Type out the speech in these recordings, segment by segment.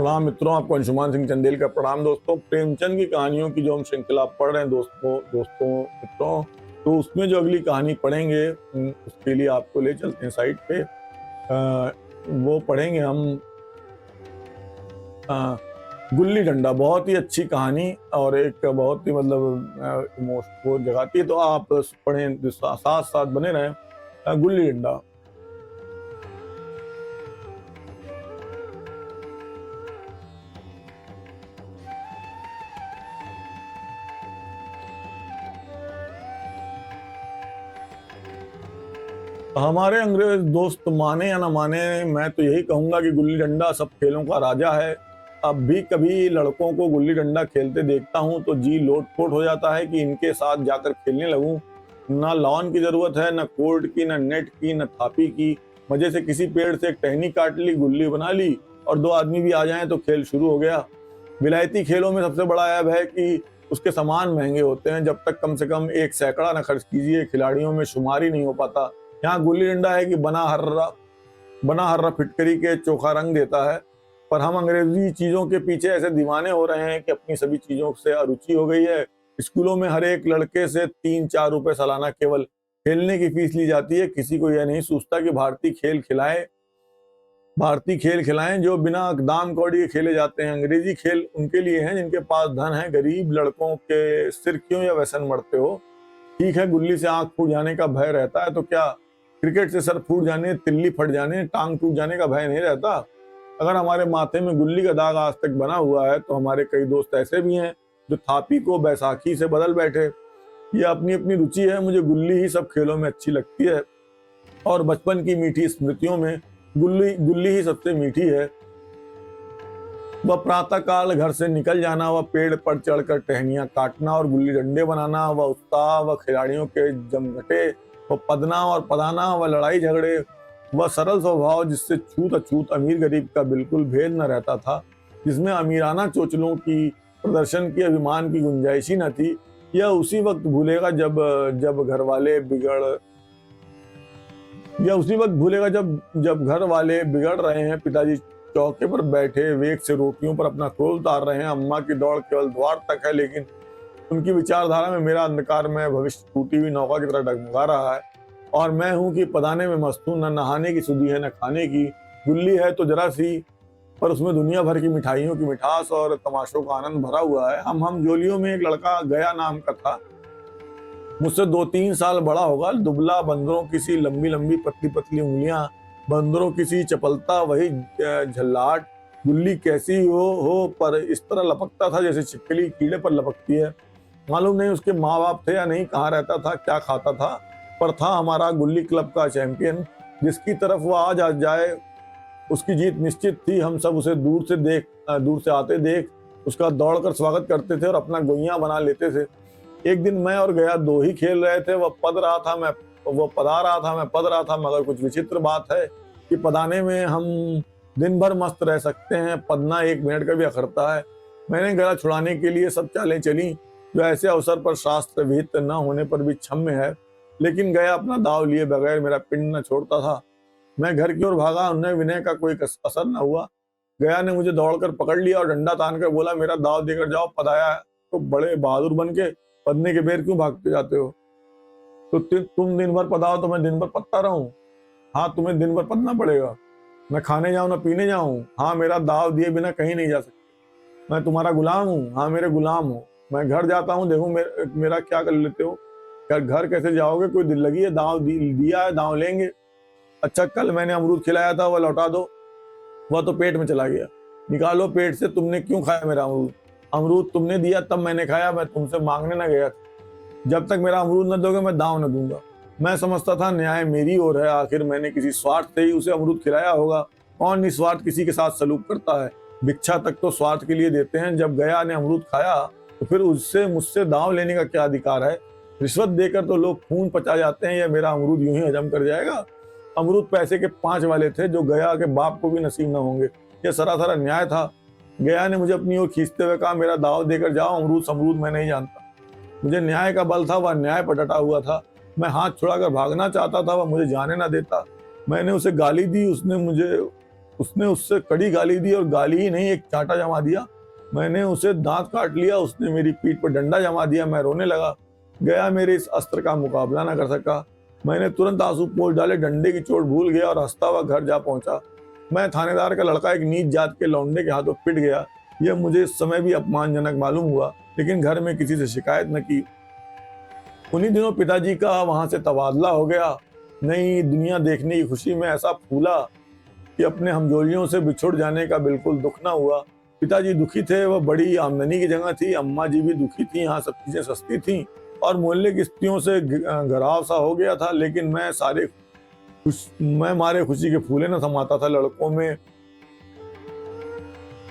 प्रणाम मित्रों, आपको अंशुमान सिंह चंदेल का प्रणाम। दोस्तों, प्रेमचंद की कहानियों की जो हम श्रृंखला पढ़ रहे हैं दोस्तों मित्रों, तो उसमें जो अगली कहानी पढ़ेंगे उसके लिए आपको ले चलते हैं साइट पे। वो पढ़ेंगे हम अ, गुल्ली डंडा। बहुत ही अच्छी कहानी और एक बहुत ही वो जगाती है, तो आप पढ़ें, साथ साथ बने रहें। गुल्ली डंडा। हमारे अंग्रेज दोस्त माने या ना माने, मैं तो यही कहूंगा कि गुल्ली डंडा सब खेलों का राजा है। अब भी कभी लड़कों को गुल्ली डंडा खेलते देखता हूं तो जी लोट-पोट हो जाता है कि इनके साथ जाकर खेलने लगूं। ना लॉन की जरूरत है, ना कोर्ट की, ना नेट की, ना थापी की। मजे से किसी पेड़ से एक टहनी काट ली, गुल्ली बना ली और दो आदमी भी आ जाएं तो खेल शुरू हो गया। विलायती खेलों में सबसे बड़ा ऐब है कि उसके सामान महंगे होते हैं। जब तक कम से कम एक सैकड़ा न खर्च कीजिए, खिलाड़ियों में शुमार ही नहीं हो पाता। यहाँ गुल्ली डंडा है कि बना हर्रा फिटकरी के चोखा रंग देता है। पर हम अंग्रेजी चीजों के पीछे ऐसे दीवाने हो रहे हैं कि अपनी सभी चीजों से अरुचि हो गई है। स्कूलों में हर एक लड़के से 3-4 रुपए सालाना केवल खेलने की फीस ली जाती है। किसी को यह नहीं सोचता कि भारतीय खेल खिलाएं जो बिना दाम कौड़ी के खेले जाते हैं। अंग्रेजी खेल उनके लिए हैं जिनके पास धन है। गरीब लड़कों के सिर क्यों या व्यसन मरते हो। ठीक है, गुल्ली से आंख फूट जाने का भय रहता है तो क्या क्रिकेट से सर फूट जाने, तिल्ली फट जाने, टांग टूट जाने का भय नहीं रहता। अगर हमारे माथे में गुल्ली का दाग आज तक बना हुआ है तो हमारे कई दोस्त ऐसे भी हैं जो थापी को बैसाखी से बदल बैठे। ये अपनी अपनी रुचि है। मुझे गुल्ली ही सब खेलों में अच्छी लगती है और बचपन की मीठी स्मृतियों में गुल्ली गुल्ली ही सबसे मीठी है। वह प्रातः काल घर से निकल जाना, वह पेड़ पर चढ़कर टहनियां काटना और गुल्ली डंडे बनाना, वह उत्साह, वह खिलाड़ियों के जमघटे, वह पदना और पदाना, वह लड़ाई झगड़े, वह सरल स्वभाव जिससे छूत अछूत अमीर गरीब का बिल्कुल भेद न रहता था, जिसमें अमीराना चोचलों की प्रदर्शन की अभिमान की गुंजाइश ही न थी। यह उसी वक्त भूलेगा जब जब घर वाले बिगड़ यह उसी वक्त भूलेगा जब घर वाले बिगड़ रहे हैं, पिताजी चौके पर बैठे वेग से रोटियों पर अपना क्रोध उतार रहे हैं, अम्मा की दौड़ केवल द्वार तक है लेकिन उनकी विचारधारा में मेरा अंधकार में भविष्य टूटी हुई नौका की तरह डगमगा रहा है। और मैं हूं कि पदाने में मस्त हूं, न नहाने की सुधि है न खाने की। गुल्ली है तो जरा सी, पर उसमें दुनिया भर की मिठाइयों की मिठास और तमाशों का आनंद भरा हुआ है। हम जोलियों में एक लड़का गया नाम का था, मुझसे 2-3 साल बड़ा होगा। दुबला, बंदरों की सी लंबी लंबी पतली पतली उंगलियां, बंदरों की सी चपलता, वही झल्लाहट। गुल्ली कैसी हो पर इस तरह लपकता था जैसे छिपकली कीड़े पर लपकती है। मालूम नहीं उसके माँ बाप थे या नहीं, कहाँ रहता था, क्या खाता था, पर था हमारा गुल्ली क्लब का चैंपियन। जिसकी तरफ वह आज आ जाए उसकी जीत निश्चित थी। हम सब उसे दूर से आते देख उसका दौड़कर स्वागत करते थे और अपना गोइयां बना लेते थे। एक दिन मैं और गया दो ही खेल रहे थे। वह पदा रहा था, मैं पद रहा था। मगर कुछ विचित्र बात है कि पदाने में हम दिन भर मस्त रह सकते हैं, पदना 1 मिनट का भी अखरता है। मैंने गला छुड़ाने के लिए सब चालें चली जो ऐसे अवसर पर शास्त्र विहित न होने पर भी क्षम्य है, लेकिन गया अपना दाव लिए बगैर मेरा पिंड न छोड़ता था। मैं घर की ओर भागा, उन्हें विनय का कोई असर न हुआ। गया ने मुझे दौड़कर पकड़ लिया और डंडा तान कर बोला, मेरा दाव देकर जाओ, पदाया तो बड़े बहादुर बन के पदने के बेर क्यों भागते जाते हो। तो तुम दिन भर पदाओ तो मैं दिन भर पदता रहूं। हाँ, तुम्हें दिन भर पदना पड़ेगा। मैं खाने जाऊं ना पीने जाऊं। हाँ, मेरा दाव दिए बिना कहीं नहीं जा सकते। मैं तुम्हारा गुलाम हूँ। हाँ, मेरे गुलाम हो। मैं घर जाता हूँ, देखो मेरा क्या कर लेते हो। घर कैसे जाओगे, कोई दिल लगी है, दाव दिया है, दाव लेंगे। अच्छा, कल मैंने अमरूद खिलाया था, वह लौटा दो। वह तो पेट में चला गया। निकालो पेट से, तुमने क्यों खाया मेरा अमरूद। अमरूद तुमने दिया तब मैंने खाया, मैं तुमसे मांगने न गया था। जब तक मेरा अमरूद न दोगे मैं दाव न दूंगा। मैं समझता था न्याय मेरी ओर है, आखिर मैंने किसी स्वार्थ से ही उसे अमरूद खिलाया होगा। कौन निस्वार्थ किसी के साथ सलूक करता है। भिक्षा तक तो स्वार्थ के लिए देते हैं। जब गया ने अमरूद खाया तो फिर उससे मुझसे दाव लेने का क्या अधिकार है। रिश्वत देकर तो लोग खून पचा जाते हैं, या मेरा अमरूद यूं ही हजम कर जाएगा। अमरूद पैसे के 5 वाले थे जो गया के बाप को भी नसीब न होंगे। यह सरासर अन्याय था। गया ने मुझे अपनी ओर खींचते हुए कहा, मेरा दाव देकर जाओ, अमरूद समरूद मैं नहीं जानता। मुझे न्याय का बल था, वह न्याय पर डटा हुआ था। मैं हाथ छुड़ाकर भागना चाहता था, वह मुझे जाने ना देता। मैंने उसे गाली दी, उसने उससे कड़ी गाली दी और गाली ही नहीं एक चांटा जमा दिया। मैंने उसे दांत काट लिया, उसने मेरी पीठ पर डंडा जमा दिया। मैं रोने लगा। गया मेरे इस अस्त्र का मुकाबला न कर सका। मैंने तुरंत आंसू पोंछ डाले, डंडे की चोट भूल गया और हंसता हुआ घर जा पहुंचा। मैं थानेदार का लड़का एक नीच जात के लौंडे के हाथों पिट गया। यह मुझे इस समय भी अपमानजनक मालूम हुआ, लेकिन घर में किसी से शिकायत न की। उन्हीं दिनों पिताजी का वहां से तबादला हो गया। नई दुनिया देखने की खुशी में ऐसा फूला कि अपने हमजोलियों से बिछुड़ जाने का बिल्कुल दुख न हुआ। पिताजी दुखी थे, वह बड़ी आमदनी की जगह थी। अम्मा जी भी दुखी थी, यहाँ सब चीजें सस्ती थी और मोहल्ले की स्त्रियों से घराव सा हो गया था। लेकिन मैं मारे खुशी के फूले न समाता था। लड़कों में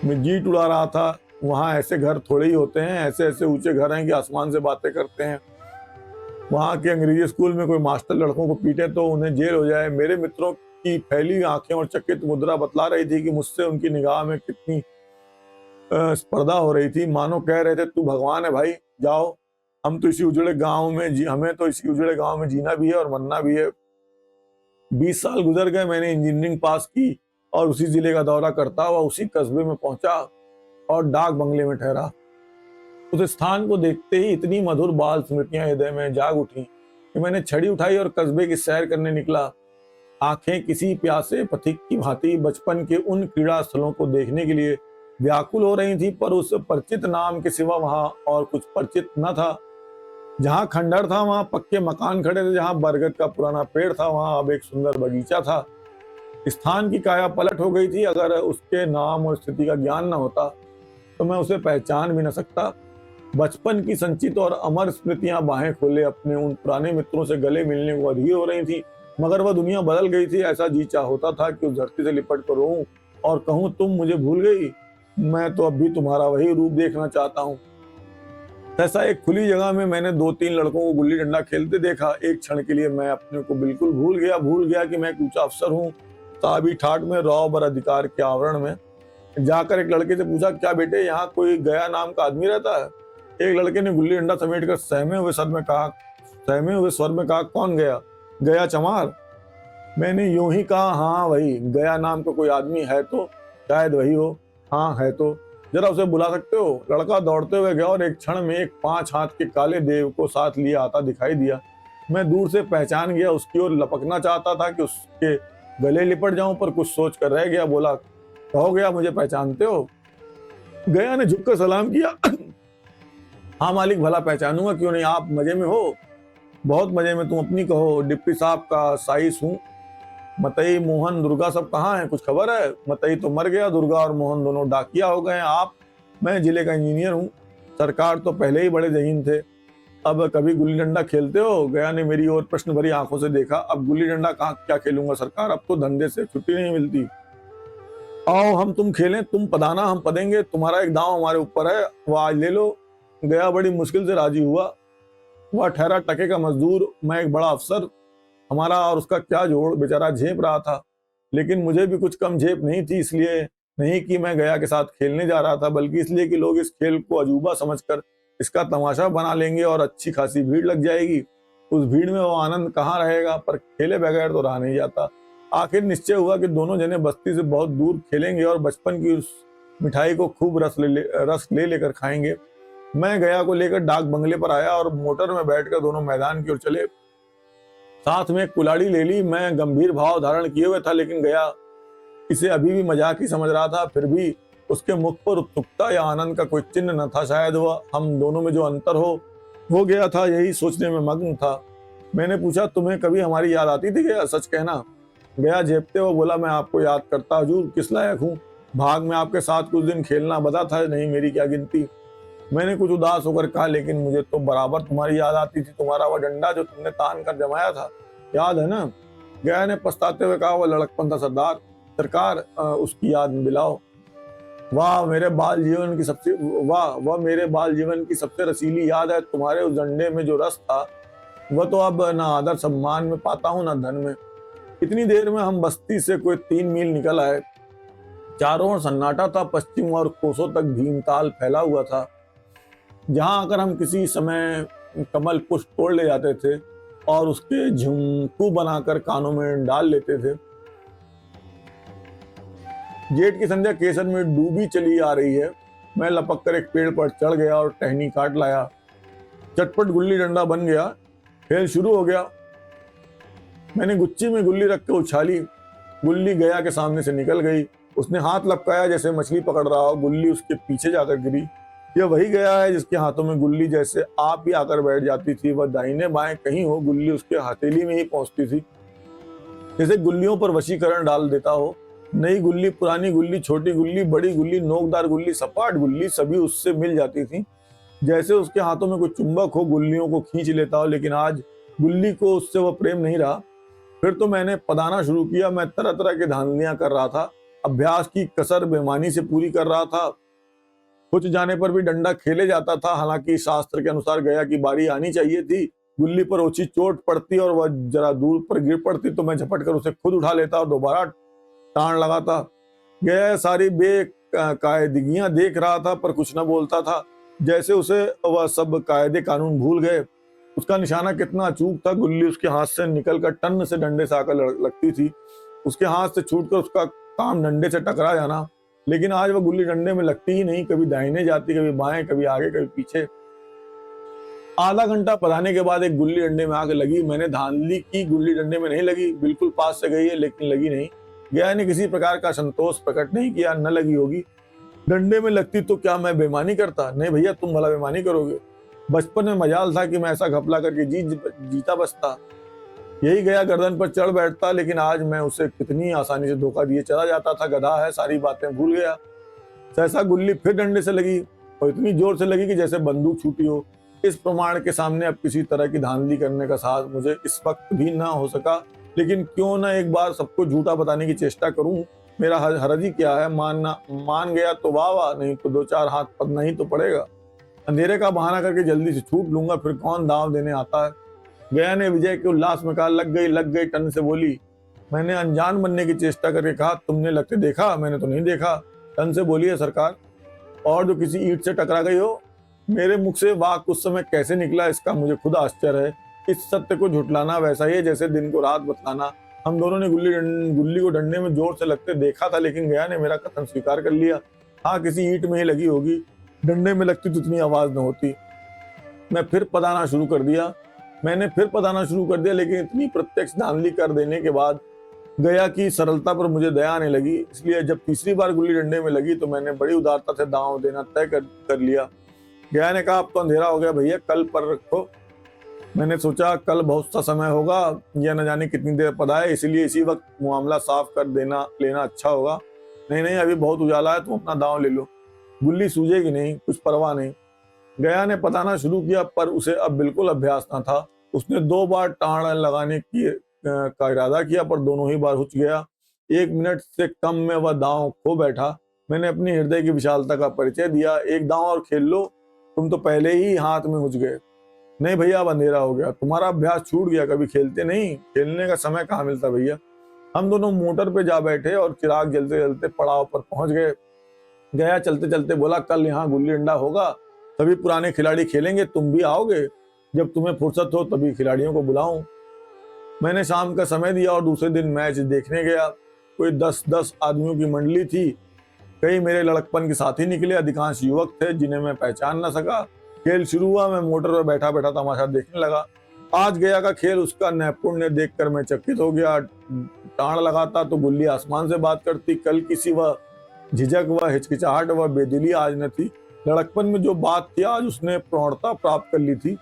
मैं जीट उड़ा रहा था। वहाँ ऐसे घर थोड़े ही होते हैं, ऐसे ऐसे ऊंचे घर हैं कि आसमान से बातें करते हैं। वहाँ के अंग्रेजी स्कूल में कोई मास्टर लड़कों को पीटे तो उन्हें जेल हो जाए। मेरे मित्रों की फैली हुई आंखें और चकित मुद्रा बतला रही थी कि मुझसे उनकी निगाह में कितनी स्पर्धा हो रही थी। मानो कह रहे थे, तू भगवान है भाई, जाओ, हमें तो इसी उजड़े गांव में जीना भी है और मरना भी है। 20 साल गुजर गए। मैंने इंजीनियरिंग पास की और उसी जिले का दौरा करता हुआ उसी कस्बे में पहुंचा और डाक बंगले में ठहरा। उस स्थान को देखते ही इतनी मधुर बाल स्मृतियां हृदय में जाग उठी कि मैंने छड़ी उठाई और कस्बे की सैर करने निकला। आंखें किसी प्यासे पथिक की भांति बचपन के उन क्रीड़ा स्थलों को देखने के लिए व्याकुल हो रही थी, पर उस परिचित नाम के सिवा वहां और कुछ परिचित न था। जहां खंडर था वहां पक्के मकान खड़े थे, जहां बरगद का पुराना पेड़ था वहां अब एक सुंदर बगीचा था। स्थान की काया पलट हो गई थी। अगर उसके नाम और स्थिति का ज्ञान न होता तो मैं उसे पहचान भी न सकता। बचपन की संचित और अमर स्मृतियां बाहें खोले अपने उन पुराने मित्रों से गले मिलने को अधीर हो रही थी। मगर वह दुनिया बदल गई थी। ऐसा जी चाह होता था कि उस धरती से लिपट कर रोऊं और कहूं, तुम मुझे भूल गई, मैं तो अब भी तुम्हारा वही रूप देखना चाहता हूं। ऐसा एक खुली जगह में मैंने 2-3 लड़कों को गुल्ली डंडा खेलते देखा। एक क्षण के लिए मैं अपने को बिल्कुल भूल गया कि मैं एक ऊंचा अफसर हूँ। साबी ठाट में रौ बर अधिकार के आवरण में जाकर एक लड़के से पूछा, क्या बेटे यहाँ कोई गया नाम का आदमी रहता है? एक लड़के ने गुल्ली डंडा समेट कर सहमे हुए स्वर में कहा, कौन गया? गया चमार। मैंने यूं ही कहा, हाँ वही, गया नाम का कोई आदमी है तो शायद वही हो। हाँ है तो जरा उसे बुला सकते हो? लड़का दौड़ते हुए गया और एक क्षण में एक 5 हाथ के काले देव को साथ लिए आता दिखाई दिया। मैं दूर से पहचान गया। उसकी ओर लपकना चाहता था कि उसके गले लिपट जाऊं, पर कुछ सोच कर रह गया। बोला, कहो गया, मुझे पहचानते हो? गया ने झुककर सलाम किया। हाँ मालिक, भला पहचानूंगा क्यों नहीं, आप मजे में हो? बहुत मजे में, तुम अपनी कहो। डिप्टी साहब का साइस हूँ। मतई, मोहन, दुर्गा सब कहाँ हैं, कुछ खबर है? मतई तो मर गया, दुर्गा और मोहन दोनों डाकिया हो गए। आप? मैं जिले का इंजीनियर हूँ। सरकार तो पहले ही बड़े जहीन थे। अब कभी गुल्ली डंडा खेलते हो? गया ने मेरी ओर प्रश्न भरी आंखों से देखा। अब गुल्ली डंडा कहाँ क्या खेलूंगा सरकार, अब तो धंधे से छुट्टी नहीं मिलती। आओ हम तुम खेलें, तुम पदाना हम पदेंगे, तुम्हारा एक दांव हमारे ऊपर है, वो आज ले लो। गया बड़ी मुश्किल से राजी हुआ। वह ठहरा टके का मजदूर, मैं एक बड़ा अफसर। हमारा और उसका क्या जोड़, बेचारा झेप रहा था। लेकिन मुझे भी कुछ कम झेप नहीं थी। इसलिए नहीं कि मैं गया के साथ खेलने जा रहा था, बल्कि इसलिए कि लोग इस खेल को अजूबा समझकर इसका तमाशा बना लेंगे और अच्छी खासी भीड़ लग जाएगी। उस भीड़ में वो आनंद कहाँ रहेगा, पर खेले बगैर तो रहा नहीं जाता। आखिर निश्चय हुआ कि दोनों जने बस्ती से बहुत दूर खेलेंगे और बचपन की उस मिठाई को खूब रस ले लेकर खाएंगे। मैं गया को लेकर डाक बंगले पर आया और मोटर में बैठकर दोनों मैदान की ओर चले। साथ में कुलाड़ी ले ली। मैं गंभीर भाव धारण किए हुए था, लेकिन गया इसे अभी भी मजाक ही समझ रहा था। फिर भी उसके मुख पर उत्सुकता या आनंद का कोई चिन्ह न था। शायद वह हम दोनों में जो अंतर हो गया था, यही सोचने में मग्न था। मैंने पूछा, तुम्हें कभी हमारी याद आती थी क्या? सच कहना। गया झेपते हुए बोला, मैं आपको याद करता हुजूर किस लायक हूँ? भाग में आपके साथ कुछ दिन खेलना बता था, नहीं मेरी क्या गिनती। मैंने कुछ उदास होकर कहा, लेकिन मुझे तो बराबर तुम्हारी याद आती थी। तुम्हारा वह डंडा जो तुमने तान कर जमाया था, याद है ना? गया ने पछताते हुए कहा, वह लड़कपन था सरदार, सरकार उसकी याद में दिलाओ। वह मेरे बाल जीवन की सबसे रसीली याद है। तुम्हारे उस डंडे में जो रस था, वह तो अब ना आदर सम्मान में पाता हूँ ना धन में। इतनी देर में हम बस्ती से कोई 3 मील निकल आए। चारों ओर सन्नाटा था। पश्चिम और कोसों तक भीमताल फैला हुआ था, जहां आकर हम किसी समय कमल पुष्प तोड़ ले जाते थे और उसके झुमकू बनाकर कानों में डाल लेते थे। जेठ की संध्या केसर में डूबी चली आ रही है। मैं लपक कर एक पेड़ पर चढ़ गया और टहनी काट लाया। चटपट गुल्ली डंडा बन गया। खेल शुरू हो गया। मैंने गुच्ची में गुल्ली रख के उछाली। गुल्ली गया के सामने से निकल गई। उसने हाथ लपकाया जैसे मछली पकड़ रहा हो। गुल्ली उसके पीछे जाकर गिरी। यह वही गया है जिसके हाथों में गुल्ली जैसे आप ही आकर बैठ जाती थी। वह दाहिने बाएं कहीं हो, गुल्ली उसके हथेली में ही पहुंचती थी, जैसे गुल्लियों पर वशीकरण डाल देता हो। नई गुल्ली, पुरानी गुल्ली, छोटी गुल्ली, बड़ी गुल्ली, नोकदार गुल्ली, सपाट गुल्ली, सभी उससे मिल जाती थी। जैसे उसके हाथों में कोई चुंबक हो, गुल्लियों को खींच लेता हो। लेकिन आज गुल्ली को उससे वह प्रेम नहीं रहा। फिर तो मैंने पदाना शुरू किया। मैं तरह तरह की धांधलियां कर रहा था। अभ्यास की कसर बेईमानी से पूरी कर रहा था। कुछ जाने पर भी डंडा खेले जाता था। हालांकि शास्त्र के अनुसार गया की बारी आनी चाहिए थी। गुल्ली पर ओछी चोट पड़ती और वह जरा दूर पर गिर पड़ती तो मैं झपट कर उसे खुद उठा लेता और दोबारा टाण लगाता। गया सारी बेकायदगियां देख रहा था पर कुछ न बोलता था, जैसे उसे वह सब कायदे कानून भूल गए। उसका निशाना कितना अचूक था। गुल्ली उसके हाथ से निकलकर टन से डंडे से आकर लगती थी। उसके हाथ से छूटकर उसका काम डंडे से टकरा जाना। लेकिन आज वह गुल्ली डंडे में लगती ही नहीं। कभी दाहिने जाती, कभी बाएं, कभी आगे, कभी पीछे। आधा घंटा पढ़ाने के बाद एक गुल्ली डंडे में आके लगी। मैंने धांधली की, गुल्ली डंडे में नहीं लगी। बिल्कुल पास से गई है लेकिन लगी नहीं। गया ने किसी प्रकार का संतोष प्रकट नहीं किया। न लगी होगी। डंडे में लगती तो क्या मैं बेईमानी करता? नहीं भैया, तुम भला बेईमानी करोगे? बचपन में मजाल था कि मैं ऐसा घपला करके जीता बचता। यही गया गर्दन पर चढ़ बैठता। लेकिन आज मैं उसे कितनी आसानी से धोखा दिए चला जाता था। गधा है, सारी बातें भूल गया। सहसा गुल्ली फिर डंडे से लगी और इतनी जोर से लगी कि जैसे बंदूक छूटी हो। इस प्रमाण के सामने अब किसी तरह की धांधली करने का साहस मुझे इस वक्त भी ना हो सका। लेकिन क्यों ना एक बार सबको झूठा बताने की चेष्टा करूं। मेरा हरज ही क्या है? मान गया तो वाह वाह, नहीं तो दो चार हाथ पदना ही तो पड़ेगा। अंधेरे का बहाना करके जल्दी से छूट लूंगा, फिर कौन दांव देने आता है। गया ने विजय के उल्लास में कहा, लग गई टन से बोली। मैंने अनजान बनने की चेष्टा करके कहा, तुमने लगते देखा? मैंने तो नहीं देखा। टन से बोली है सरकार, और जो किसी ईंट से टकरा गई हो। मेरे मुख से वाक उस समय कैसे निकला इसका मुझे खुद आश्चर्य है। इस सत्य को झुटलाना वैसा ही है जैसे दिन को रात बतलाना। हम दोनों ने गुल्ली को डंडे में जोर से लगते देखा था, लेकिन गया ने मेरा कथन स्वीकार कर लिया। हाँ, किसी ईंट में ही लगी होगी। डंडे में लगती तो इतनी आवाज न होती। मैंने फिर पदाना शुरू कर दिया, लेकिन इतनी प्रत्यक्ष धांधली कर देने के बाद गया की सरलता पर मुझे दया आने लगी। इसलिए जब तीसरी बार गुल्ली डंडे में लगी तो मैंने बड़ी उदारता से दांव देना तय कर लिया। गया ने कहा, अब तो अंधेरा हो गया भैया, कल पर रखो। मैंने सोचा कल बहुत सा समय होगा, या न जाने कितनी देर पदाए, इसीलिए इसी वक्त मामला साफ कर लेना अच्छा होगा। नहीं, अभी बहुत उजाला है, तुम अपना दांव ले लो। गुल्ली सूझेगी नहीं, कुछ परवाह नहीं। गया ने पताना शुरू किया, पर उसे अब बिल्कुल अभ्यास न था। उसने 2 बार टाण लगाने का इरादा किया, पर दोनों ही बार हुच गया। 1 मिनट से कम में वह दांव खो बैठा। मैंने अपनी हृदय की विशालता का परिचय दिया। एक दांव और खेल लो, तुम तो पहले ही हाथ में हुच गए। नहीं भैया, अब अंधेरा हो गया, तुम्हारा अभ्यास छूट गया। कभी खेलते नहीं? खेलने का समय कहाँ मिलता भैया। हम दोनों मोटर पे जा बैठे और चिराग जलते जलते पड़ाव पर पहुंच गए। गया चलते चलते बोला, कल यहाँ गुल्ली डंडा होगा, सभी पुराने खिलाड़ी खेलेंगे, तुम भी आओगे? जब तुम्हें फुर्सत हो तभी खिलाड़ियों को बुलाऊं। मैंने शाम का समय दिया और दूसरे दिन मैच देखने गया। कोई 10-10 आदमियों की मंडली थी। कई मेरे लड़कपन के साथी निकले। अधिकांश युवक थे जिन्हें मैं पहचान न सका। खेल शुरू हुआ। मैं मोटर पर बैठा बैठा तमाशा देखने लगा। आज गया का खेल, उसका नैपुण्य देखकर मैं चकित हो गया। टाण लगाता तो गुल्ली आसमान से बात करती। कल किसी वह झिझक, वह हिचकिचाहट, वह बेदिली आज न थी। लड़कपन में जो बात थी आज उसने प्रौढ़ता प्राप्त कर ली थी।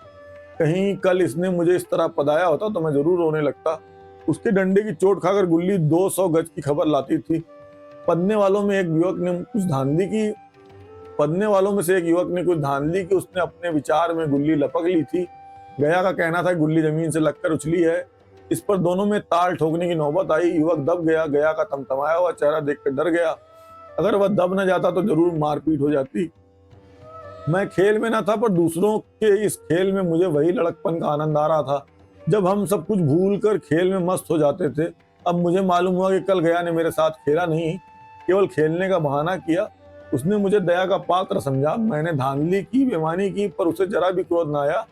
कहीं कल इसने मुझे इस तरह पदाया होता तो मैं जरूर रोने लगता। उसके डंडे की चोट खाकर गुल्ली 200 गज की खबर लाती थी। पदने वालों में से एक युवक ने कुछ धांधली की। उसने अपने विचार में गुल्ली लपक ली थी। गया का कहना था गुल्ली जमीन से लगकर उछली है। इस पर दोनों में ताल ठोकने की नौबत आई। युवक दब गया। गया का तमतमाया हुआ चेहरा देखकर डर गया। अगर वह दब न जाता तो जरूर मारपीट हो जाती। मैं खेल में न था, पर दूसरों के इस खेल में मुझे वही लड़कपन का आनंद आ रहा था जब हम सब कुछ भूलकर खेल में मस्त हो जाते थे। अब मुझे मालूम हुआ कि कल गया ने मेरे साथ खेला नहीं, केवल खेलने का बहाना किया। उसने मुझे दया का पात्र समझा। मैंने धांधली की, बेईमानी की, पर उसे जरा भी क्रोध न आया,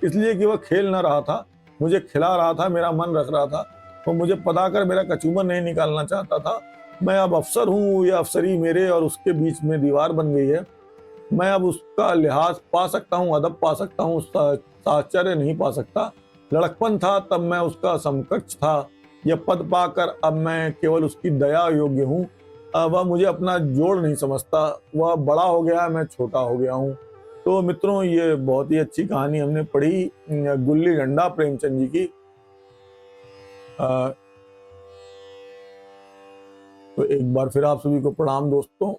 इसलिए कि वह खेल न रहा था, मुझे खिला रहा था, मेरा मन रख रहा था। वो मुझे पदाकर मेरा कचूमर नहीं निकालना चाहता था। मैं अब अफसर हूँ, ये अफसरी मेरे और उसके बीच में दीवार बन गई है। मैं अब उसका लिहाज पा सकता हूँ, अदब पा सकता हूँ, साहचर्य नहीं पा सकता। लड़कपन था तब मैं उसका समकक्ष था, यह पद पाकर अब मैं केवल उसकी दया योग्य हूँ। वह मुझे अपना जोड़ नहीं समझता, वह बड़ा हो गया, मैं छोटा हो गया हूँ। तो मित्रों, ये बहुत ही अच्छी कहानी हमने पढ़ी गुल्ली डंडा प्रेमचंद जी की। तो एक बार फिर आप सभी को प्रणाम दोस्तों।